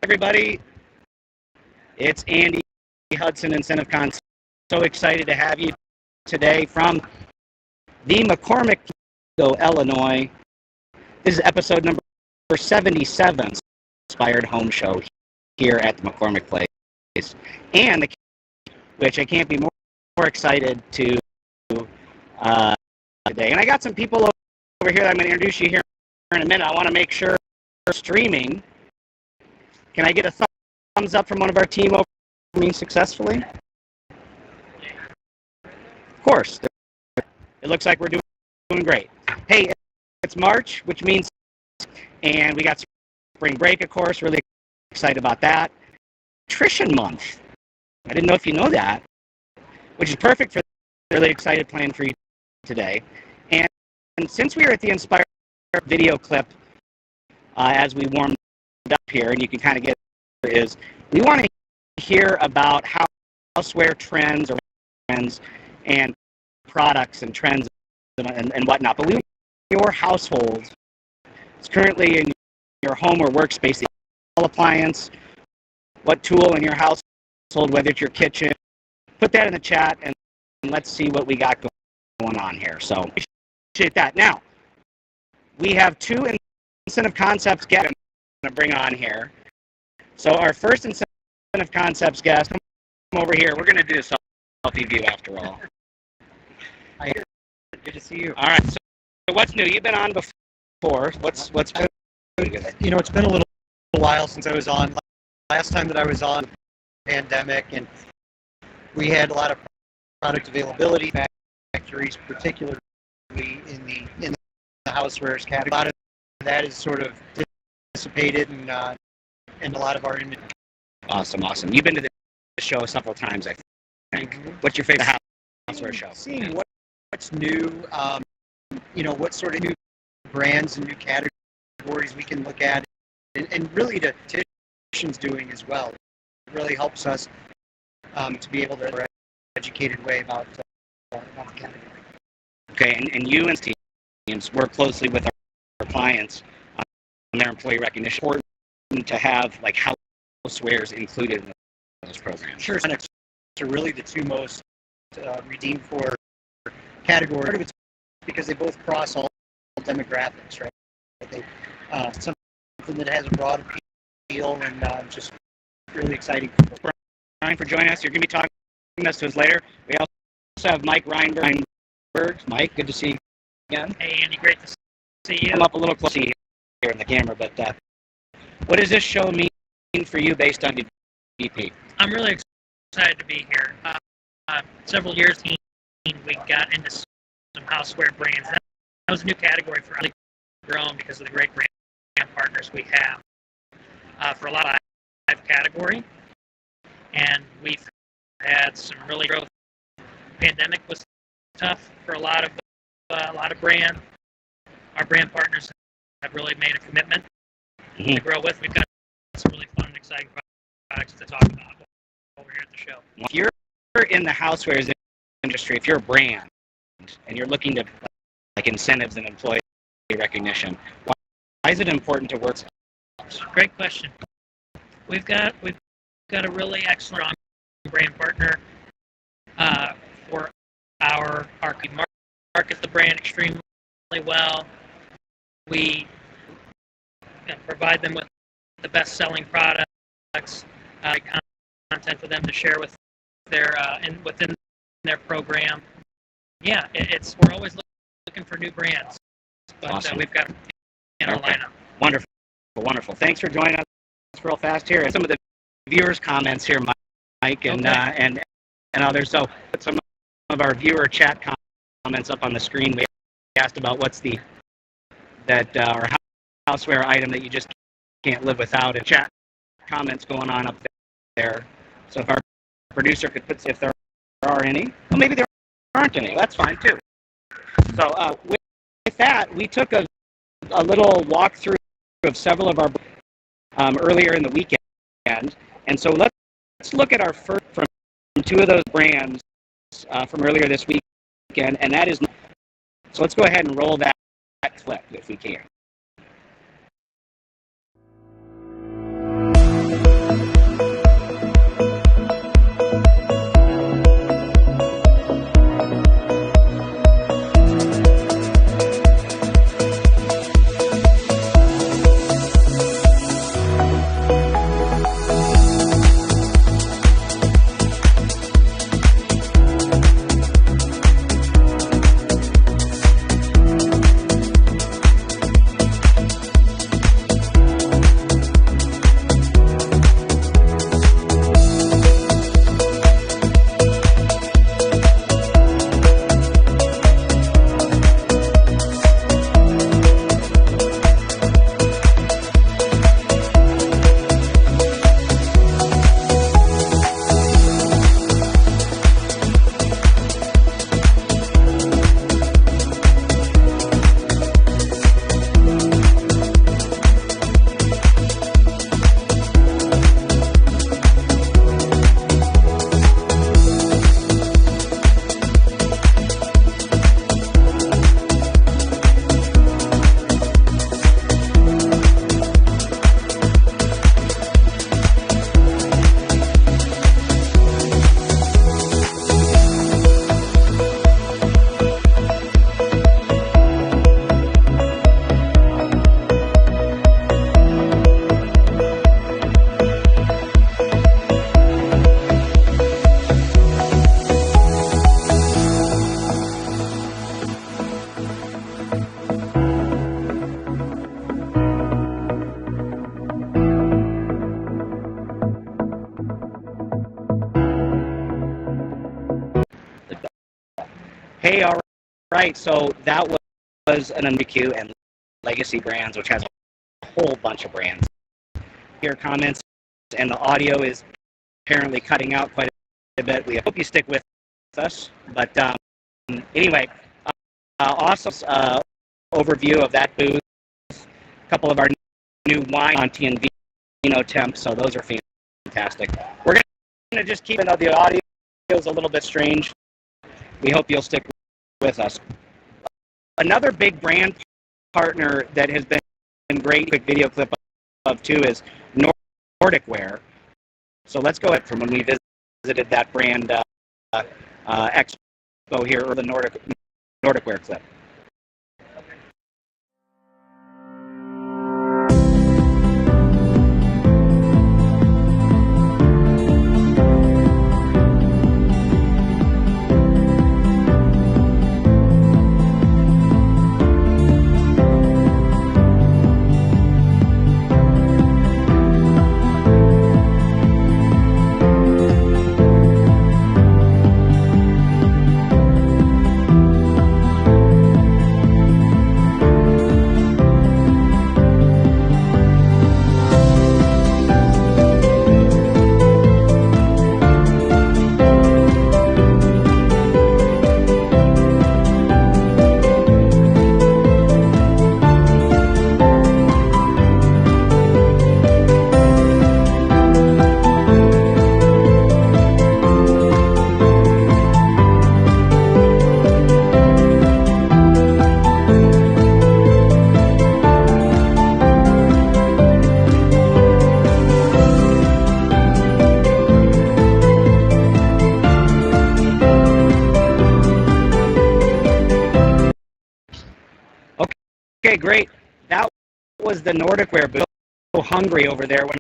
everybody. It's Andy Hudson, Incentive Con. So excited to have you today from the McCormick, Illinois. This is episode number 77, Inspired Home Show here at the McCormick Place. And which I can't be more excited to today. And I got some people over here that I'm going to introduce you here in a minute. I want to make sure streaming. Can I get a thumbs up from one of our team over me successfully? Of course. It looks like we're doing great. Hey, it's March, which means, and we got spring break, of course. Really excited about that. Nutrition Month. I didn't know if you know that, which is perfect for the really excited plan for you today. And since we were at the Inspire video clip, as we warmed up here, and you can kind of get it, is we want to hear about how houseware trends and products and trends and whatnot. But your household is currently in your home or workspace, the appliance, what tool in your household, whether it's your kitchen, put that in the chat and let's see what we got going on here. So appreciate that. Now, we have two Incentive Concepts guests I'm going to bring on here. So our first Incentive Concepts guest, come over here. We're going to do a selfie view after all. Hi. Good to see you. All right. So what's new? You've been on before. What's been? You know, it's been a little while since I was on. Last time that I was on, the pandemic, and we had a lot of product availability factories, particularly in the housewares category. A lot of that is sort of dissipated, and a lot of our inventory. Awesome. You've been to the show several times, I think. Mm-hmm. What's your favorite houseware show? Seeing what's new, what sort of new brands and new categories we can look at, and really to doing as well. It really helps us to be able to have an educated way about the category. Okay, and you and teams work closely with our clients on their employee recognition. It's important to have like housewares included in those programs. Sure, are really the two most redeemed for categories. Part of it's because they both cross all demographics, right? They something that has a broad appeal and just really exciting. Brian, for joining us. You're going to be talking to us later. We also have Mike Reinberg. Mike, good to see you again. Hey, Andy, great to see you. Come up a little closer here in the camera, but what does this show mean for you based on DP? I'm really excited to be here. Several years we got into some houseware brands. That was a new category for us, grown because of the great brand partners we have for a lot of category, and we've had some really growth. Pandemic was tough for a lot of brand. Our brand partners have really made a commitment to grow with. We've got some really fun and exciting products to talk about over here at the show. If you're in the housewares industry, if you're a brand and you're looking to like incentives and employee recognition, why is it important to work? Great question. We've got a really excellent brand partner for our market the brand extremely well. We provide them with the best-selling products, content for them to share with their within their program. Yeah, we're always looking for new brands, but awesome. We've got in our lineup. Wonderful. Thanks for joining us real fast here. And some of the viewers' comments here, Mike, and others. So put some of our viewer chat comments up on the screen. We asked about what's our houseware item that you just can't live without, and chat comments going on up there. So if our producer could put if there are any, well, maybe there aren't any. That's fine too. So with that, we took a little walkthrough of several of our earlier in the weekend, and so let's look at our first from two of those brands from earlier this weekend, and that is. So let's go ahead and roll that clip if we can. Hey, all right. So that was an MBQ and Legacy Brands, which has a whole bunch of brands. Your comments, and the audio is apparently cutting out quite a bit. We hope you stick with us. But anyway, awesome overview of that booth. A couple of our new wine, Monty and Vino temps, so those are fantastic. We're going to just keep it, the audio is a little bit strange. We hope you'll stick with us. Another big brand partner that has been great, quick video clip of too, is Nordic Wear. So let's go ahead from when we visited that brand expo here, or the Nordic Wear clip. Okay, great. That was the Nordic Wear booth. So hungry over there when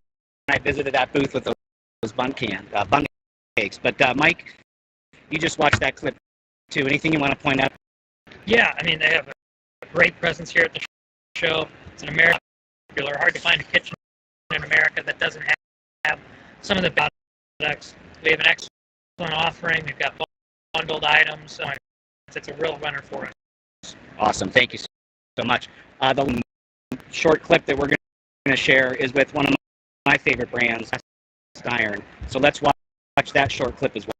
I visited that booth with those bun cakes. But Mike, you just watched that clip too. Anything you want to point out? Yeah, I mean, they have a great presence here at the show. It's an American popular. Hard to find a kitchen in America that doesn't have some of the products. We have an excellent offering. We've got bundled items. So it's a real winner for us. Awesome. Thank you so much. The short clip that we're going to share is with one of my favorite brands, Cast Iron. So let's watch that short clip as well.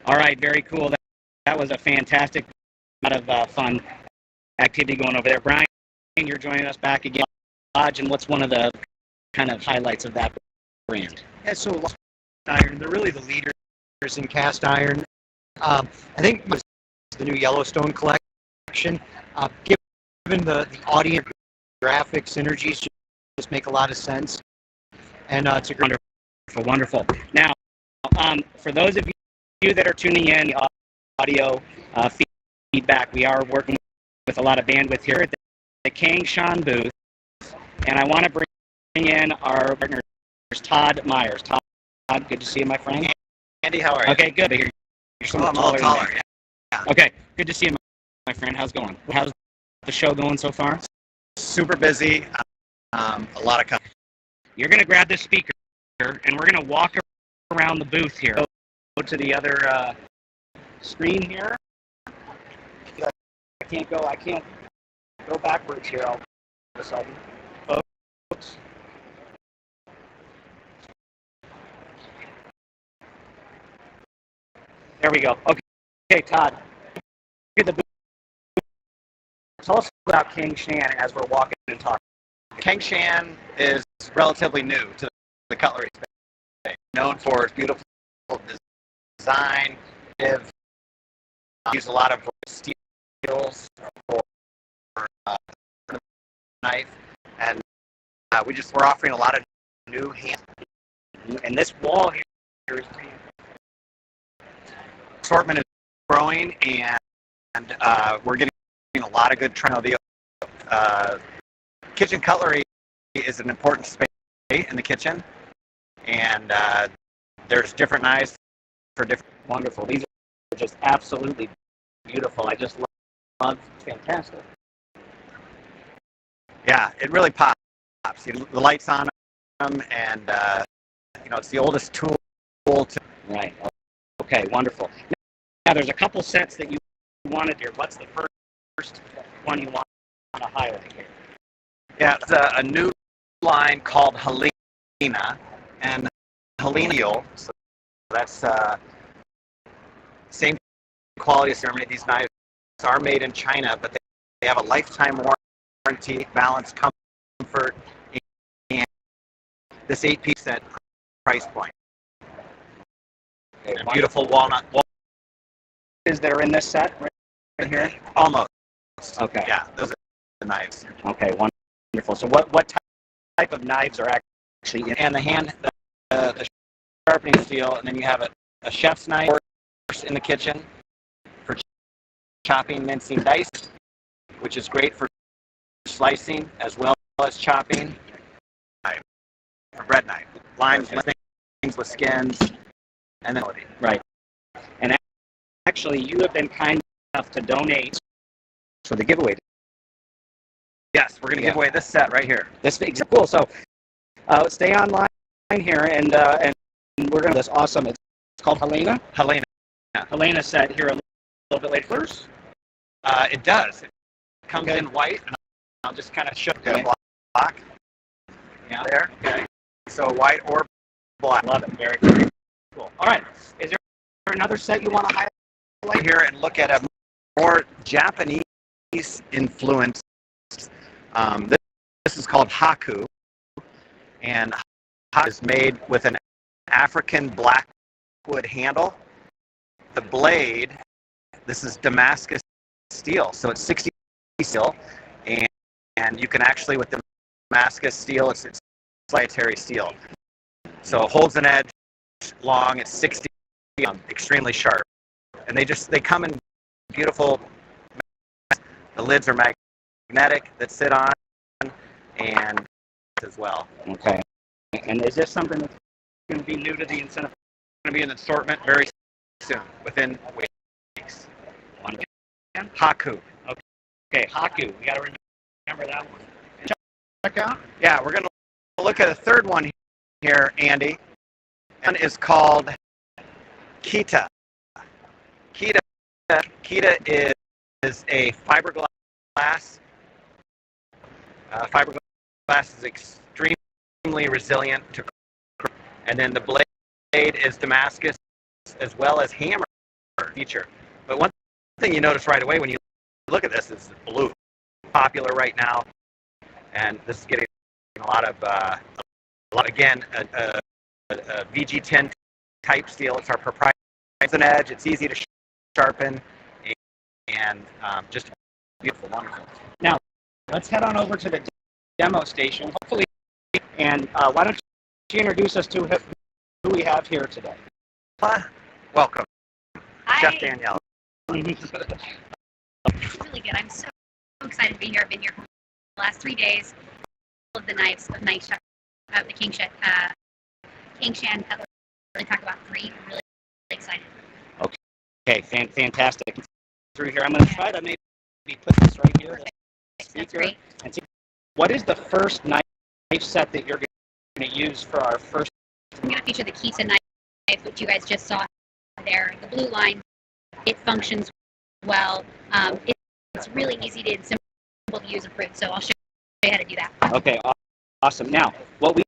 All right, very cool. That was a fantastic amount of fun activity going over there. Brian, you're joining us back again. Lodge, and what's one of the kind of highlights of that brand? Yeah, so iron, they're really the leaders in cast iron. I think the new Yellowstone collection, given the audience graphic synergies, just make a lot of sense. And it's a great Wonderful. Now, for those of you that are tuning in, the audio feedback, we are working with a lot of bandwidth here at the Cangshan booth, and I want to bring in our partners, Todd Myers. Todd, good to see you, my friend. Andy, how are you? Okay, good. You're so I'm a little taller. Yeah. Okay, good to see you, my friend. How's it going? How's the show going so far? Super busy. A lot of company. You're going to grab this speaker, and we're going to walk around the booth here. Go to the other screen here. I can't go backwards here all of a sudden. Folks. There we go. Okay, Todd. Get the booth tell us about Cangshan as we're walking and talking. Cangshan is relatively new to the cutlery space. Known for its beautiful design. Use a lot of steels for knife, and we're offering a lot of new hand. And this wall here is Assortment is growing, and we're getting a lot of good trend. The kitchen cutlery is an important space in the kitchen, and there's different knives for different. wonderful. These are just absolutely beautiful. I just love fantastic. Yeah, it really pops. The lights on them, and it's the oldest tool to. Right. Okay, wonderful. Now, there's a couple sets that you wanted here. What's the first one you want to highlight here? Yeah, it's a new line called Helena, and Helena. So that's same quality as Germany. These knives are made in China, but they have a lifetime warranty, balance, comfort, and this 8-piece set price point. Okay, Beautiful walnut. Is there in this set right here? Almost. Okay. Yeah, those are the knives. Okay, wonderful. So what type of knives are actually in? And the sharpening steel, and then you have a chef's knife in the kitchen for chopping, mincing, dice, which is great for slicing as well as chopping. A bread knife, limes, things with skins, and then Right. And actually, you have been kind enough to donate for the giveaway. yes, we're going to give away this set right here. This is cool. So stay online here, and we're going to this awesome. It's called Helena. Helena set here a little bit later. First, it does. It comes in white, and I'll just kind of show the block. Yeah, there. Okay. So white or black. love it. Very, very cool. All right. Is there another set you want to highlight Here and look at a more Japanese influence. This is called Haku, and Haku is made with an African blackwood handle. The blade, this is Damascus steel, so it's 60 steel, and you can actually, with Damascus steel, it's proprietary steel. So it holds an edge long, it's 60, extremely sharp. And they come in beautiful, the lids are magnetic that sit on, and as well. Okay. And is this something that's going to be new to the incentive? Going to be in the assortment very soon, within weeks. Again? Haku. Okay, Haku. We got to remember that one. Check out. Yeah, we're going to look at a third one here, Andy. One is called Kita. Kita is a fiberglass. Fiberglass is extremely resilient to, and then the blade is Damascus as well as hammer feature. But one thing you notice right away when you look at this is blue, popular right now, and this is getting a lot of again a VG10 type steel. It's our proprietary. It's an edge. It's easy to sharpen, and just beautiful, wonderful. Now, let's head on over to the demo station, hopefully, and why don't you introduce us to who we have here today? Welcome, Hi. Chef Danielle. It's really good. I'm so excited to be here. I've been here for the last 3 days. All of the knives of Knife Shop, the Cangshan Cutlery. Really talk about 3. I'm really excited. Okay, fantastic. Through here, I'm going to try to maybe put this right here, the speaker, That's great. and see what is the first knife set that you're going to use for our first. I'm going to feature the Kita knife, which you guys just saw there. The blue line, it functions well. It's really easy to and simple to use and prove, so I'll show you how to do that. Okay, awesome. Now, what we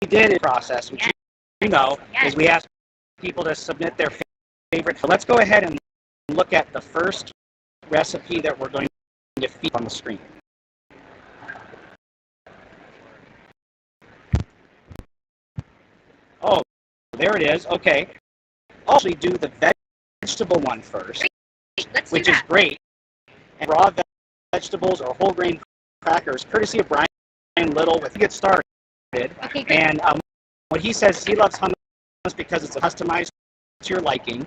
did in the process, which you know, is we asked people to submit their favorite. So let's go ahead and look at the first recipe that we're going you to feed on the screen. Oh, there it is. Okay. I'll actually do the vegetable one first, which is great. And raw vegetables or whole grain crackers, courtesy of Brian Little with Get Started. Okay, great. And what he says, he loves hummus because it's customized to your liking.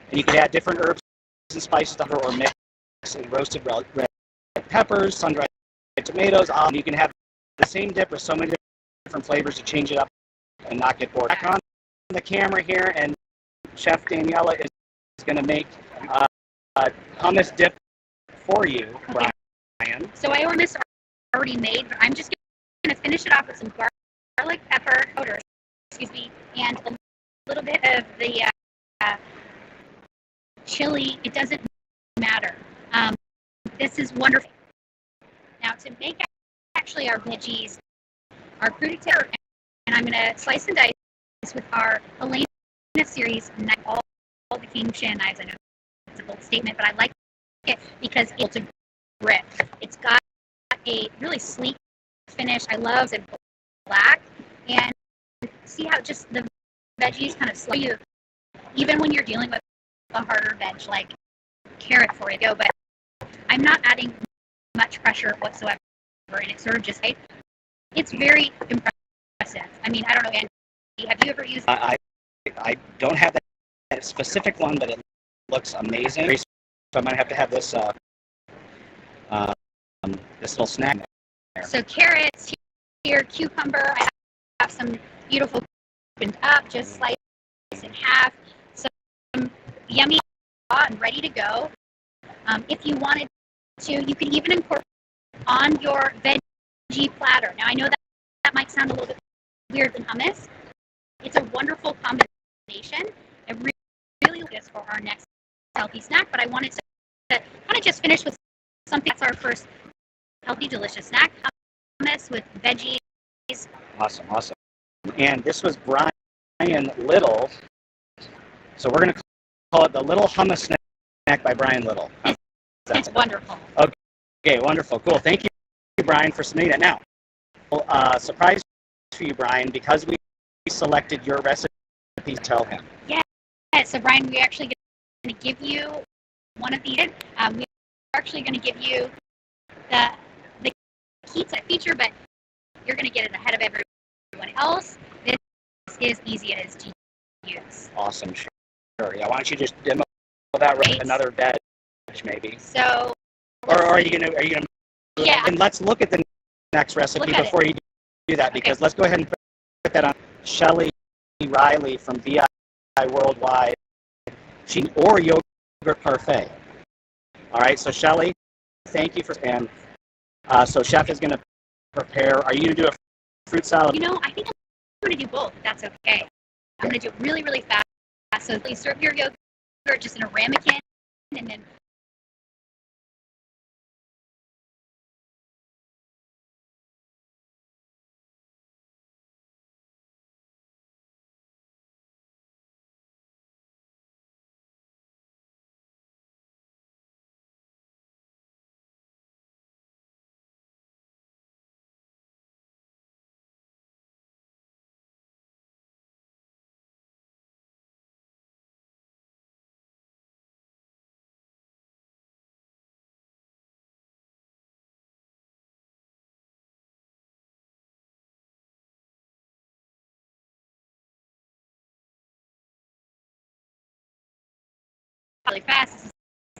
And you can add different herbs and spices to or mix and roasted red peppers, sun-dried tomatoes. You can have the same dip with so many different flavors to change it up and not get bored. Back on the camera here, and Chef Daniela is going to make hummus dip for you, okay. Brian. So I almost already made, but I'm just going to finish it off with some garlic pepper powder, and a little bit of the chili. It doesn't matter. This is wonderful. Now to make actually our veggies, our crudité, and I'm going to slice and dice with our Elena series, and all the Cangshan knives. I know it's a bold statement, but I like it because it's a grip. It's got a really sleek finish. I love it black, and see how just the veggies kind of slow you, even when you're dealing with a harder veg like carrot for you go. But I'm not adding much pressure whatsoever, and it's sort of just, it's very impressive. I mean, I don't know, Andy, have you ever used? I don't have that specific one, but it looks amazing. So I'm gonna have to have this this little snack there. So carrots here, cucumber. I have some beautiful opened up, just sliced in half. Some yummy and ready to go. If you wanted to, you could even incorporate on your veggie platter. Now I know that might sound a little bit weird than hummus. It's a wonderful combination. I really like this for our next healthy snack, but I wanted to kind of just finish with something that's our first healthy, delicious snack. Hummus with veggies. Awesome. And this was Brian Little. So we're going to call it the Little Hummus Snack by Brian Little. It's wonderful. Okay, wonderful. Cool. Thank you, Brian, for submitting that. Now, surprise for you, Brian, because we selected your recipe to tell him. Yeah. So, Brian, we're actually going to give you one of these. We're actually going to give you the key to the feature, but you're going to get it ahead of everyone else. This is easy as to use. Awesome. Sure. Yeah. Why don't you just demo that with another veg, maybe? So. Or are you gonna? Yeah. And let's look at the next recipe before you do that, because let's go ahead and put that on. Shelly Riley from VI Worldwide, or yogurt parfait. All right. So Shelly, thank you and so Chef is gonna prepare. Are you gonna do a fruit salad? You know, I think I'm gonna do both. If that's okay. I'm gonna do it really, really fast. So please serve your yogurt just in a ramekin, and then. Really fast.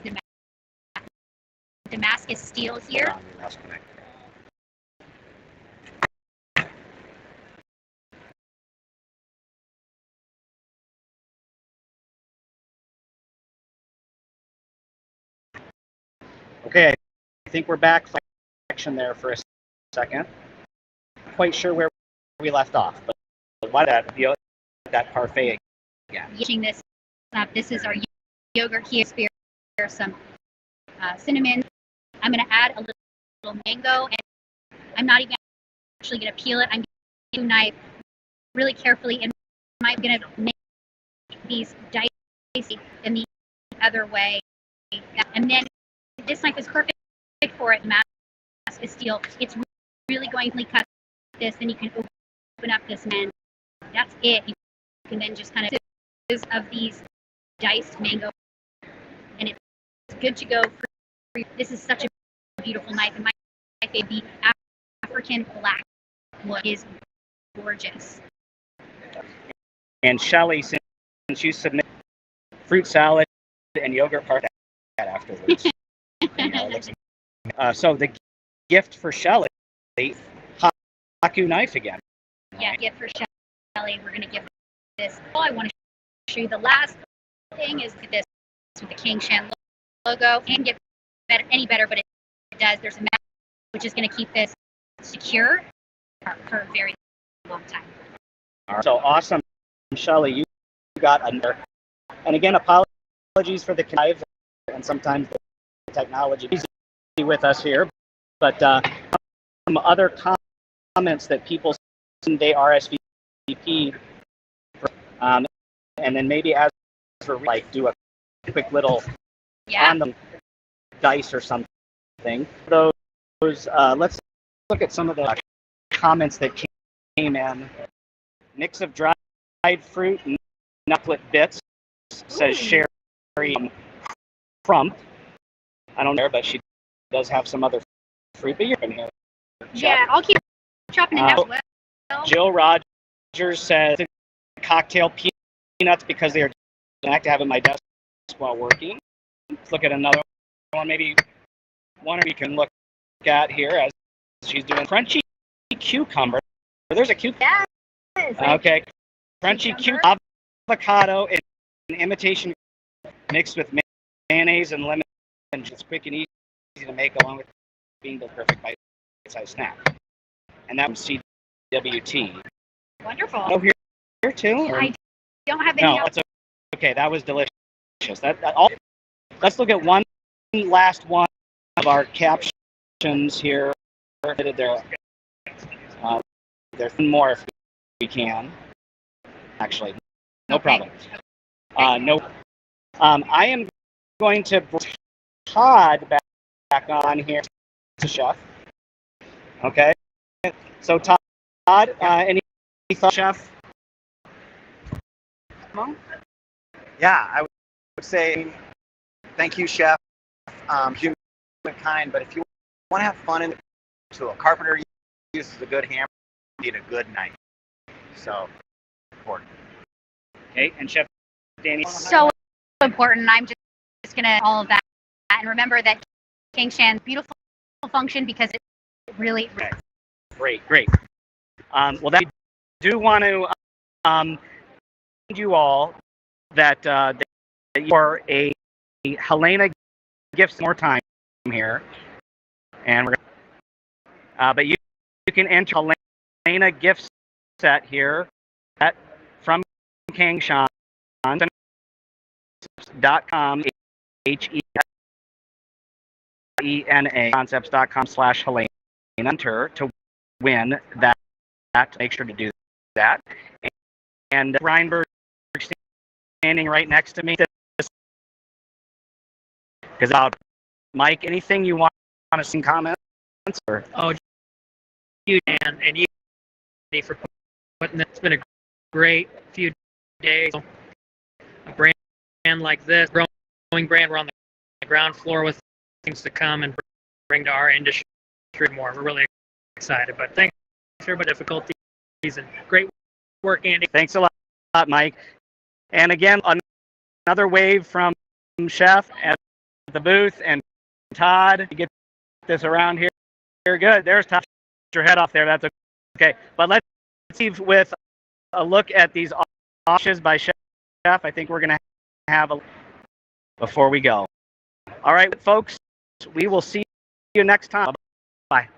This is Damascus steel here. Okay, I think we're back section there for a second. Not quite sure where we left off, but why that parfait again? Using this up. This is our yogurt here. There's some cinnamon. I'm going to add a little mango, and I'm not even actually going to peel it. I'm going to knife really carefully, and I'm going to make these dicey in the other way. And then this knife is perfect for it, the mask is steel. It's really going to cut this, then you can open up this and that's it. You can then just kind of these diced mango, and it's good to go for. This is such a beautiful knife, and my favorite, the African black wood, is gorgeous. And Shelly, since you submit fruit salad and yogurt part that afterwards. So the gift for Shelly, Haku knife again. Yeah, gift for Shelly. We're gonna give this. Oh, I want to show you the last thing is this with the Cangshan logo. Can't get any better, but it does. There's a mat which is going to keep this secure for a very long time. So awesome, Shelly. You got under. And again, apologies for the knife and sometimes the technology with us here, but some other comments that people send they RSVP, and then maybe as for like do a quick little on the dice or something. Those let's look at some of the comments that came in. Mix of dried fruit and nutlet bits, says Sherry Crump. I don't know, but she does have some other fruit, but you're in here. Yeah, I'll keep chopping it as well. Jill Rogers says cocktail peanuts because they are I to have in my desk while working. Let's look at another one, maybe one we can look at here as she's doing crunchy cucumber. There's a cucumber. Yes. Okay, crunchy cucumber, avocado, and imitation mixed with mayonnaise and lemon. And it's quick and easy to make, along with being the perfect bite-sized snack. And that was CWT. Wonderful. Oh, here too? Or? I don't have any. No, that's okay. That was delicious. Let's look at one last one of our captions here. There's one more if we can. Actually, no problem. No. I am going to bring Todd back on here to chef. Okay. So Todd, any thoughts, chef? Yeah, I would say thank you, chef. Humankind, but if you want to have fun to a carpenter uses a good hammer, you need a good knife. So important. Okay, and Chef Danny. So important. I'm just gonna all of that, and remember that Cangshan's beautiful function because it really. Okay. Great. Well, that we do want to remind you all that you are a Helena gifts more time here, and we're but you can enter Helena gift set here from Cangshan .com HELENA concepts.com/Helena enter to win that. Make sure to do that. And Reinberg standing right next to me. Because Mike, anything you want to see comments? Or? Oh, you Dan and you for putting this. It's been a great few days. A brand like this, growing brand, we're on the ground floor with things to come and bring to our industry more. We're really excited. But thanks for everybody difficulties and great work, Andy. Thanks a lot, Mike. And again, another wave from Chef at the booth and Todd to get this around here. Good. There's Todd. Your head off there. That's okay. But let's see with a look at these options by Chef. I think we're going to have a before we go. All right, folks. We will see you next time. Bye.